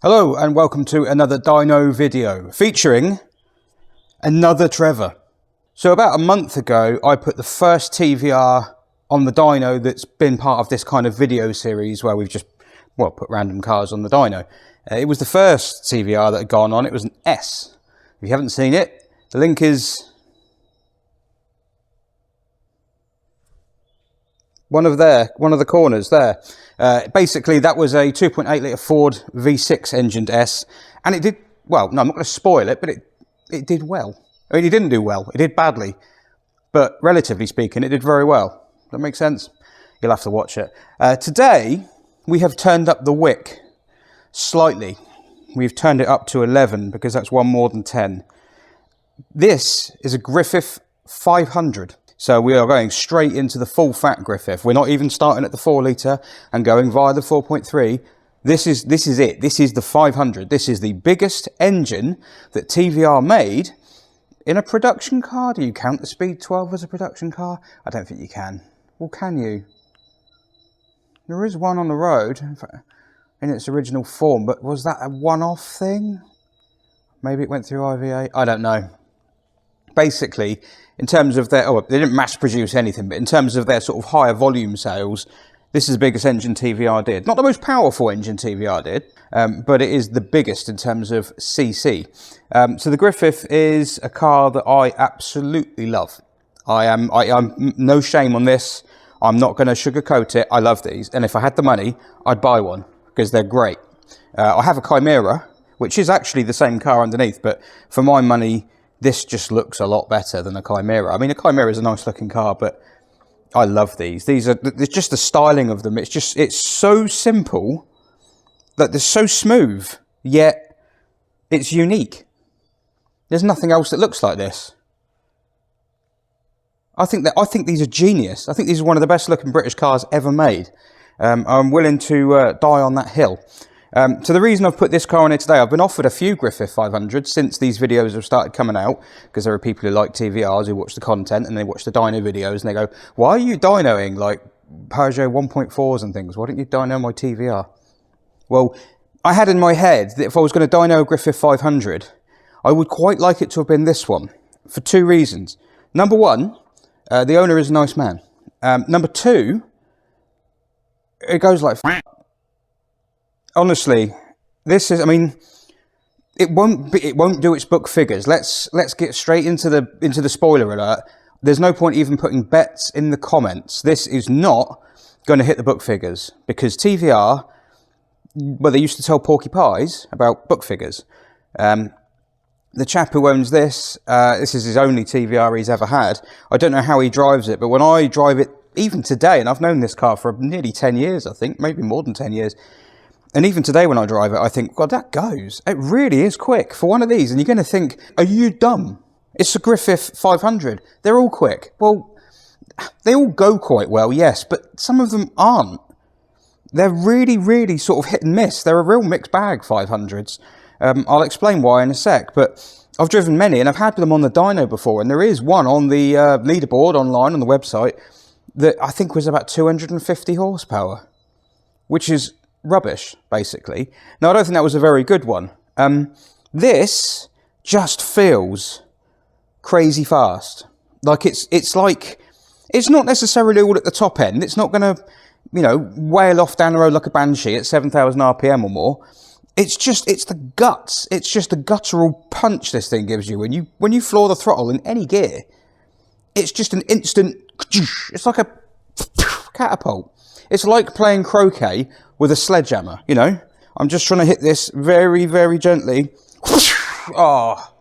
Hello and welcome to another Dyno video featuring another Trevor. So about a month ago I put the first TVR on the Dyno that's been part of this kind of video series where we've just put random cars on the Dyno. It was the first TVR that had gone on. It was an S. If you haven't seen it, the link is one of the corners there. Basically that was a 2.8 litre Ford V6 engined S, and it did well. No, I'm not going to spoil it, but it did well. I mean, it didn't do well, it did badly, but relatively speaking it did very well. Does that make sense? You'll have to watch it. Today we have turned up the wick slightly. We've turned it up to 11 because that's one more than 10. This is a Griffith 500. So we are going straight into the full fat Griffith. We're not even starting at the 4 litre and going via the 4.3. This is it. This is the 500. This is the biggest engine that TVR made in a production car. Do you count the Speed 12 as a production car? I don't think you can. Well, can you? There is one on the road in its original form, but was that a one-off thing? Maybe it went through IVA. I don't know. Basically, in terms of their, they didn't mass produce anything, but in terms of their sort of higher volume sales, this is the biggest engine TVR did. Not the most powerful engine TVR did, but it is the biggest in terms of CC. So the Griffith is a car that I absolutely love. I'm no shame on this. I'm not going to sugarcoat it. I love these, and if I had the money, I'd buy one because they're great. I have a Chimera, which is actually the same car underneath, but for my money, this just looks a lot better than a Chimera. I mean, a Chimera is a nice looking car, but I love these. These are just the styling of them. It's so simple that they're so smooth, yet it's unique. There's nothing else that looks like this. I think these are genius. I think these are one of the best looking British cars ever made. I'm willing to die on that hill. So the reason I've put this car on here today, I've been offered a few Griffith 500s since these videos have started coming out, because there are people who like TVRs who watch the content and they watch the dyno videos and they go, why are you dynoing like Peugeot 1.4s and things? Why don't you dyno my TVR? Well, I had in my head that if I was going to dyno a Griffith 500, I would quite like it to have been this one for two reasons. Number one, the owner is a nice man. Number two, it goes like honestly, this is, I mean, it won't do its book figures. Let's get straight into the spoiler alert. There's no point even putting bets in the comments. This is not going to hit the book figures because TVR, well, they used to tell porky pies about book figures. The chap who owns this, this is his only TVR he's ever had. I don't know how he drives it, but when I drive it, even today, and I've known this car for nearly 10 years, I think, maybe more than 10 years, and even today when I drive it, I think, God, that goes. It really is quick for one of these. And you're going to think, are you dumb? It's a Griffith 500. They're all quick. Well, they all go quite well, yes, but some of them aren't. They're really, really sort of hit and miss. They're a real mixed bag, 500s. I'll explain why in a sec, but I've driven many and I've had them on the dyno before. And there is one on the leaderboard online on the website that I think was about 250 horsepower, which is rubbish, basically. Now, I don't think that was a very good one. This just feels crazy fast. Like it's like, it's not necessarily all at the top end. It's not going to, wail off down the road like a banshee at 7,000 RPM or more. It's the guts. It's just the guttural punch this thing gives you. When you floor the throttle in any gear, it's just an instant, it's like a catapult. It's like playing croquet with a sledgehammer, I'm just trying to hit this very, very gently. Oh,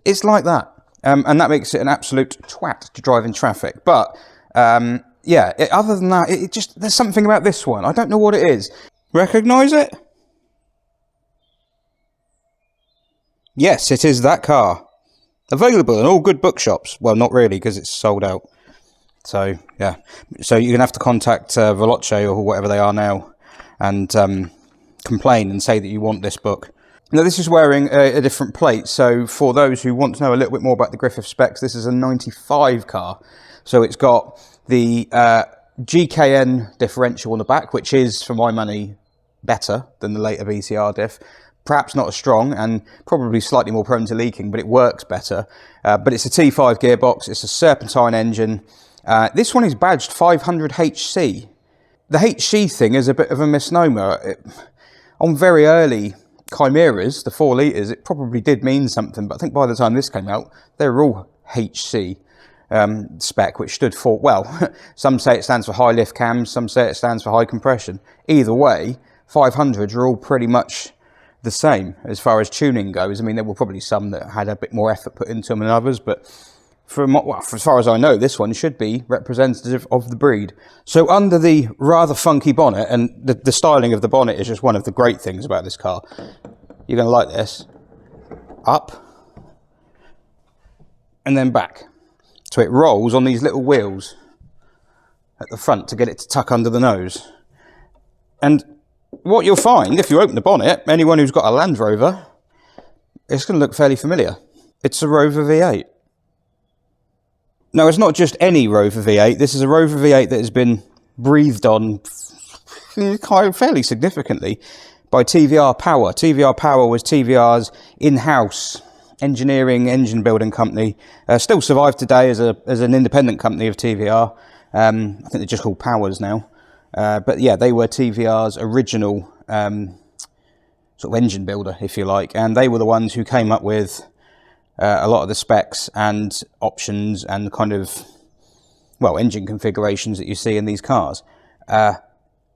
it's like that. And that makes it an absolute twat to drive in traffic. But, yeah, other than that, there's something about this one. I don't know what it is. Recognise it? Yes, it is that car. Available in all good bookshops. Well, not really, because it's sold out. So, yeah. So you're going to have to contact Veloce or whatever they are now and complain and say that you want this book. Now, this is wearing a different plate. So for those who want to know a little bit more about the Griffith specs, this is a 95 car. So it's got the GKN differential on the back, which is, for my money, better than the later VCR diff. perhaps not as strong and probably slightly more prone to leaking, but it works better. But it's a T5 gearbox, it's a serpentine engine. This one is badged 500 HC. The HC thing is a bit of a misnomer. On very early Chimeras, the 4 litres, it probably did mean something, but I think by the time this came out, they were all HC spec, which stood for, well, some say it stands for high lift cams, some say it stands for high compression. Either way, 500s are all pretty much the same as far as tuning goes. I mean, there were probably some that had a bit more effort put into them than others, but as far as I know, this one should be representative of the breed. So under the rather funky bonnet, and the styling of the bonnet is just one of the great things about this car. You're going to like this. Up. And then back. So it rolls on these little wheels at the front to get it to tuck under the nose. And what you'll find, if you open the bonnet, anyone who's got a Land Rover, it's going to look fairly familiar. It's a Rover V8. Now, it's not just any Rover V8. This is a Rover V8 that has been breathed on fairly significantly by TVR Power. TVR Power was TVR's in-house engineering, engine building company. Still survive today as an independent company of TVR. I think they're just called Powers now. But yeah, they were TVR's original sort of engine builder, if you like. And they were the ones who came up with a lot of the specs and options and kind of, well, engine configurations that you see in these cars. I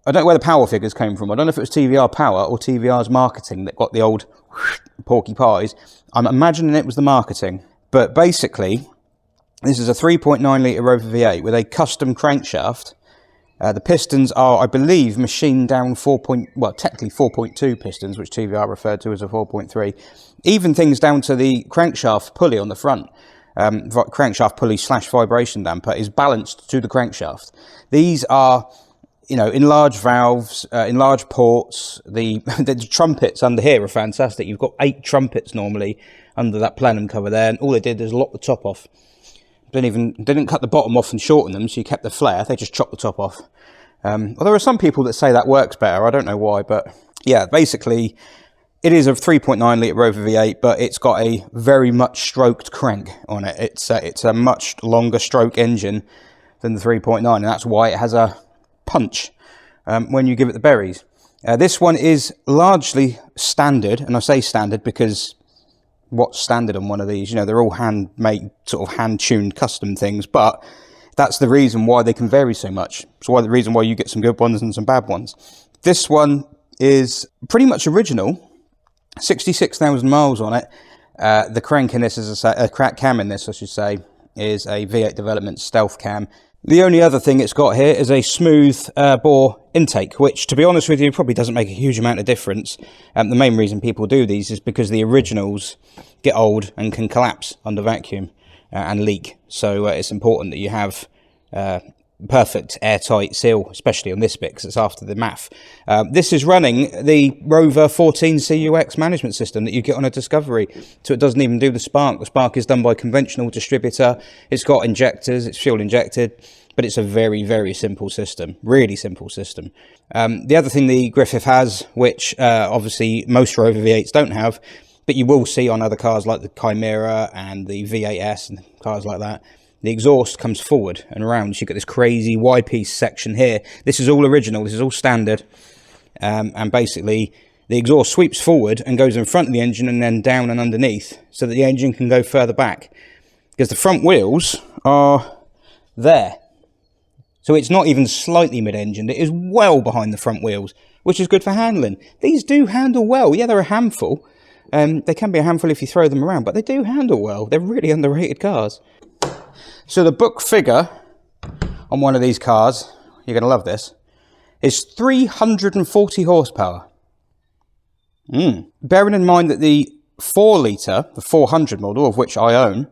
don't know where the power figures came from. I don't know if it was TVR Power or TVR's marketing that got the old porky pies. I'm imagining it was the marketing. But basically, this is a 3.9 litre Rover V8 with a custom crankshaft. The pistons are, I believe, machined down technically 4.2 pistons, which TVR referred to as a 4.3. Even things down to the crankshaft pulley on the front. Crankshaft pulley / vibration damper is balanced to the crankshaft. These are, enlarged valves, enlarged ports. The trumpets under here are fantastic. You've got 8 trumpets normally under that plenum cover there, and all they did is lock the top off. Didn't cut the bottom off and shorten them, so you kept the flare. They just chopped the top off. Well, there are some people that say that works better. I don't know why, but yeah, basically, it is a 3.9 litre Rover V8, but it's got a very much stroked crank on it. It's a much longer stroke engine than the 3.9, and that's why it has a punch when you give it the berries. This one is largely standard, and I say standard because what's standard on one of these? They're all handmade, sort of hand-tuned custom things, but that's the reason why they can vary so much. It's the reason why you get some good ones and some bad ones. This one is pretty much original, 66,000 miles on it. The crank in this is a crack cam in this, I should say, is a V8 Development Stealth Cam. The only other thing it's got here is a smooth bore intake, which, to be honest with you, probably doesn't make a huge amount of difference. The main reason people do these is because the originals get old and can collapse under vacuum and leak. So it's important that you have perfect airtight seal, especially on this bit, because it's after the MAF. This is running the Rover 14 CUX management system that you get on a Discovery, so it doesn't even do the spark. The spark is done by conventional distributor. It's got injectors, it's fuel injected, but it's a very, very simple system, really simple system. The other thing the Griffith has, which obviously most Rover V8s don't have, but you will see on other cars like the Chimera and the V8S and cars like that, the exhaust comes forward and around. So you've got this crazy Y-piece section here. This is all original, this is all standard. And basically, the exhaust sweeps forward and goes in front of the engine and then down and underneath so that the engine can go further back. Because the front wheels are there. So it's not even slightly mid-engined, it is well behind the front wheels, which is good for handling. These do handle well. Yeah, they're a handful. They can be a handful if you throw them around, but they do handle well. They're really underrated cars. So the book figure on one of these cars, you're going to love this, is 340 horsepower. Bearing in mind that the 4 litre, the 400 model, of which I own,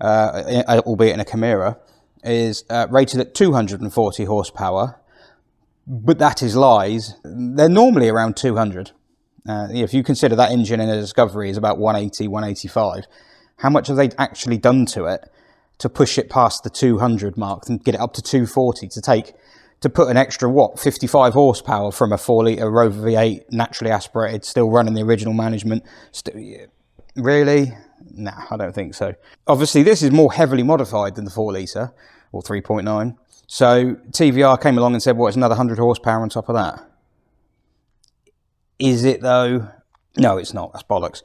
albeit in a Chimera, is rated at 240 horsepower, but that is lies. They're normally around 200. If you consider that engine in a Discovery is about 180, 185, how much have they actually done to it to push it past the 200 mark and get it up to 240 to take to put an extra, what, 55 horsepower from a 4-litre Rover V8, naturally aspirated, still running the original management. Really? Nah, I don't think so. Obviously, this is more heavily modified than the 4-litre, or 3.9. So TVR came along and said, well, it's another 100 horsepower on top of that. Is it, though? No, it's not. That's bollocks.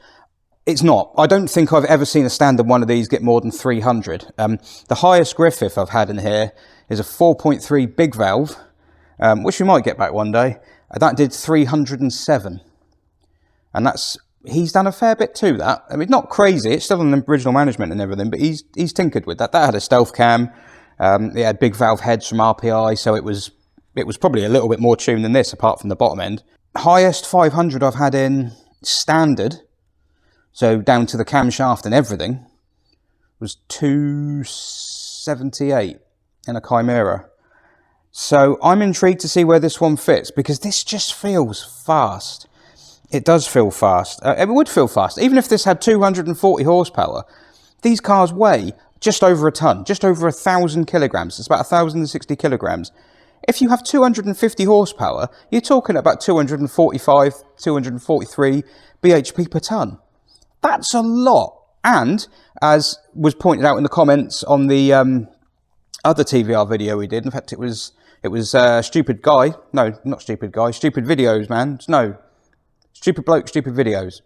It's not. I don't think I've ever seen a standard one of these get more than 300. The highest Griffith I've had in here is a 4.3 big valve, which we might get back one day. That did 307. And that's, he's done a fair bit to that. I mean, not crazy. It's still on the original management and everything, but he's tinkered with that. That had a stealth cam. It had big valve heads from RPI, so it was probably a little bit more tuned than this, apart from the bottom end. Highest 500 I've had in standard, so down to the camshaft and everything, was 278 in a Chimera. So I'm intrigued to see where this one fits, because this just feels fast. It does feel fast. It would feel fast. Even if this had 240 horsepower, these cars weigh just over a ton, just over 1,000 kilograms. It's about 1,060 kilograms. If you have 250 horsepower, you're talking about 245, 243 bhp per ton. That's a lot. And, as was pointed out in the comments on the other TVR video we did, in fact it was Stupid Guy, no, not Stupid Guy, Stupid Videos, man, no, Stupid Bloke, Stupid Videos.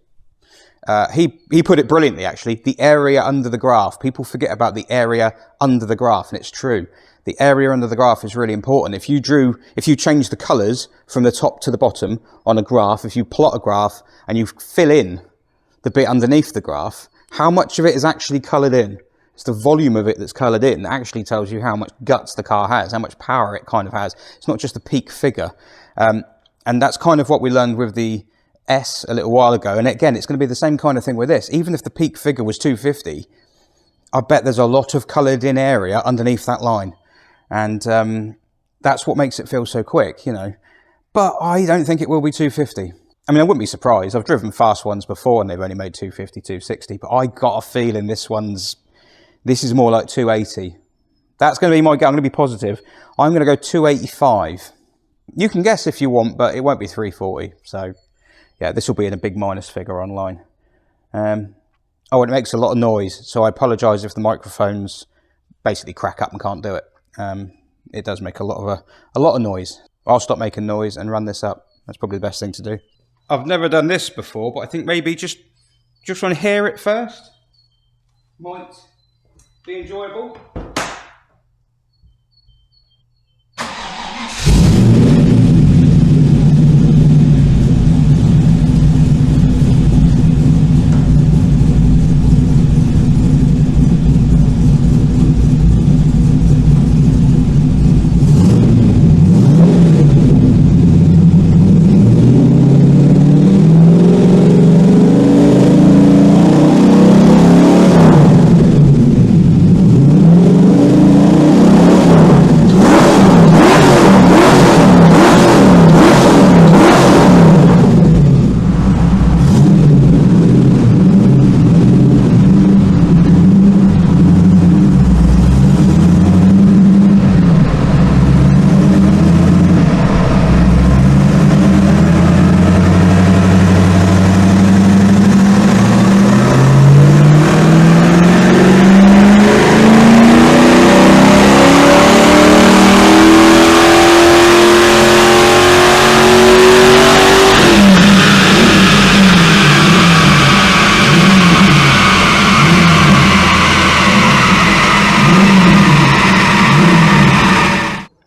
He put it brilliantly, actually. The area under the graph. People forget about the area under the graph, and it's true. The area under the graph is really important. If you change the colours from the top to the bottom on a graph, if you plot a graph and you fill in the bit underneath the graph, how much of it is actually coloured in? It's the volume of it that's coloured in that actually tells you how much guts the car has, how much power it kind of has. It's not just a peak figure. And that's kind of what we learned with the S a little while ago. And again, it's going to be the same kind of thing with this. Even if the peak figure was 250, I bet there's a lot of coloured in area underneath that line. And that's what makes it feel so quick, you know. But I don't think it will be 250. I mean, I wouldn't be surprised. I've driven fast ones before and they've only made 250, 260. But I got a feeling this is more like 280. That's going to be my, I'm going to be positive. I'm going to go 285. You can guess if you want, but it won't be 340. So, yeah, this will be in a big minus figure online. Oh, and it makes a lot of noise. So I apologise if the microphones basically crack up and can't do it. It does make a lot of noise. I'll stop making noise and run this up. That's probably the best thing to do. I've never done this before, but I think maybe just want to hear it first. Might be enjoyable.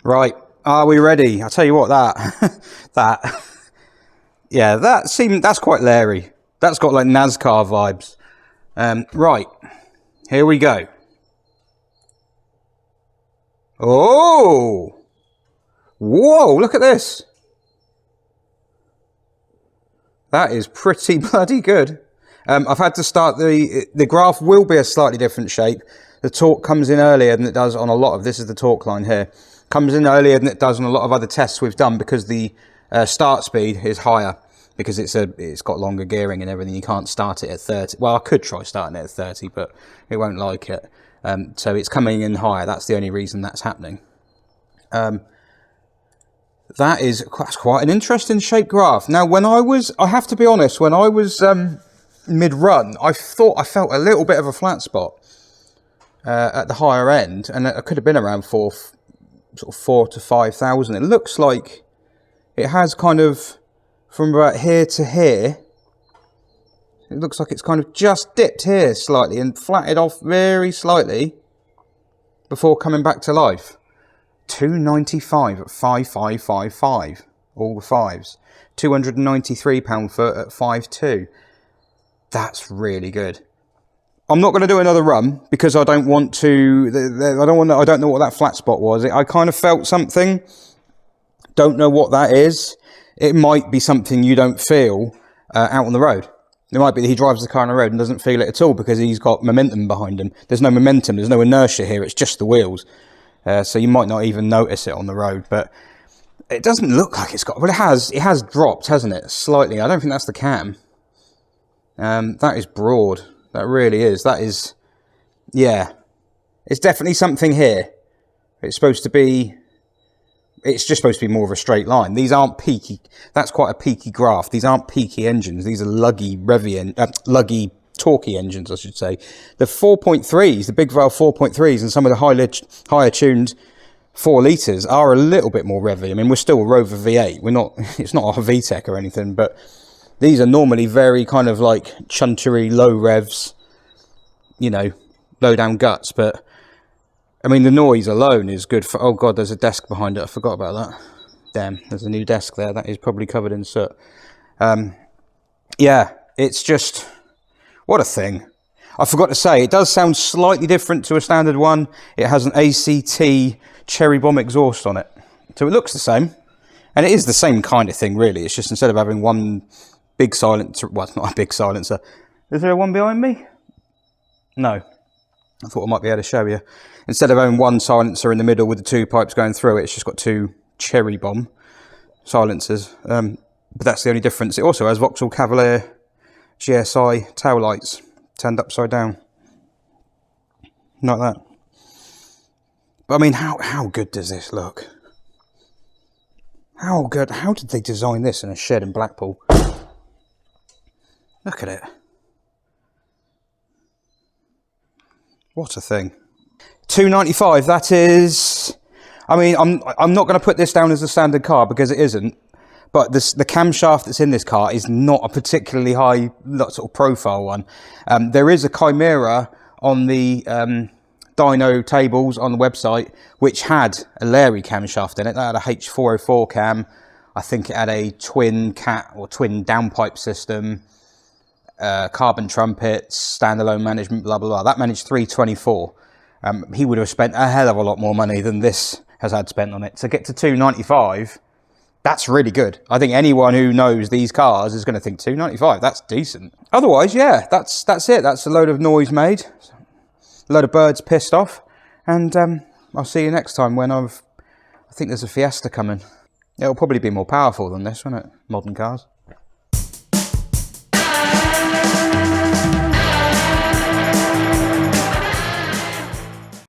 Right, are we ready? I'll tell you what, yeah, that's quite leery. That's got like NASCAR vibes. Right, here we go. Oh, whoa, look at this. That is pretty bloody good. I've had to start the graph will be a slightly different shape. The torque comes in earlier than it does on a lot of, this is the torque line here. Comes in earlier than it does on a lot of other tests we've done because the start speed is higher because it's got longer gearing and everything. You can't start it at 30. Well, I could try starting it at 30, but it won't like it. So it's coming in higher. That's the only reason that's happening. That's quite an interesting shaped graph. Now, I have to be honest, when I was mid-run, I thought I felt a little bit of a flat spot at the higher end, and it could have been around 4 to 5,000. It looks like it has kind of, from about here to here, it looks like it's kind of just dipped here slightly and flatted off very slightly before coming back to life. 295 at 5555, all the fives. £293 foot at 5.2. That's really good. I'm not going to do another run because I don't want to. I don't know what that flat spot was. I kind of felt something. Don't know what that is. It might be something you don't feel out on the road. It might be that he drives the car on the road and doesn't feel it at all because he's got momentum behind him. There's no momentum. There's no inertia here. It's just the wheels. So you might not even notice it on the road, but it doesn't look like it's got. Well, it has dropped, hasn't it? Slightly. I don't think that's the cam. That is broad. That really is. That is, yeah. It's definitely something here. It's just supposed to be more of a straight line. These aren't peaky. That's quite a peaky graph. These aren't peaky engines. These are luggy, luggy, torquey engines, I should say. The 4.3s, the big valve 4.3s, and some of the higher tuned 4 litres are a little bit more revvy. I mean, we're still a Rover V8. It's not a VTEC or anything, but these are normally very kind of like chuntery, low revs, you know, low down guts. But I mean, the noise alone is good for. Oh God, there's a desk behind it. I forgot about that. Damn, there's a new desk there. That is probably covered in soot. Yeah, it's just, what a thing. I forgot to say, it does sound slightly different to a standard one. It has an ACT cherry bomb exhaust on it. So it looks the same. And it is the same kind of thing, really. It's just instead of having one big silencer, well, it's not a big silencer. Is there one behind me? No. I thought I might be able to show you. Instead of having one silencer in the middle with the 2 pipes going through it, it's just got 2 cherry bomb silencers. But that's the only difference. It also has Vauxhall Cavalier GSI tail lights turned upside down. Like that. But I mean, how good does this look? How good? How did they design this in a shed in Blackpool? Look at it. What a thing. 295, that is, I mean, I'm not going to put this down as a standard car because it isn't, but the camshaft that's in this car is not a particularly high sort of profile one. There is a Chimera on the dyno tables on the website which had a Larry camshaft in it. That had a H404 cam. I think it had a twin cat or twin downpipe system, carbon trumpets, standalone management, blah, blah, blah. That managed 324. He would have spent a hell of a lot more money than this has had spent on it. To get to 295, that's really good. I think anyone who knows these cars is going to think 295, that's decent. Otherwise, yeah, that's it. That's a load of noise made, a load of birds pissed off, and I'll see you next time when I think there's a Fiesta coming. It'll probably be more powerful than this, won't it? Modern cars.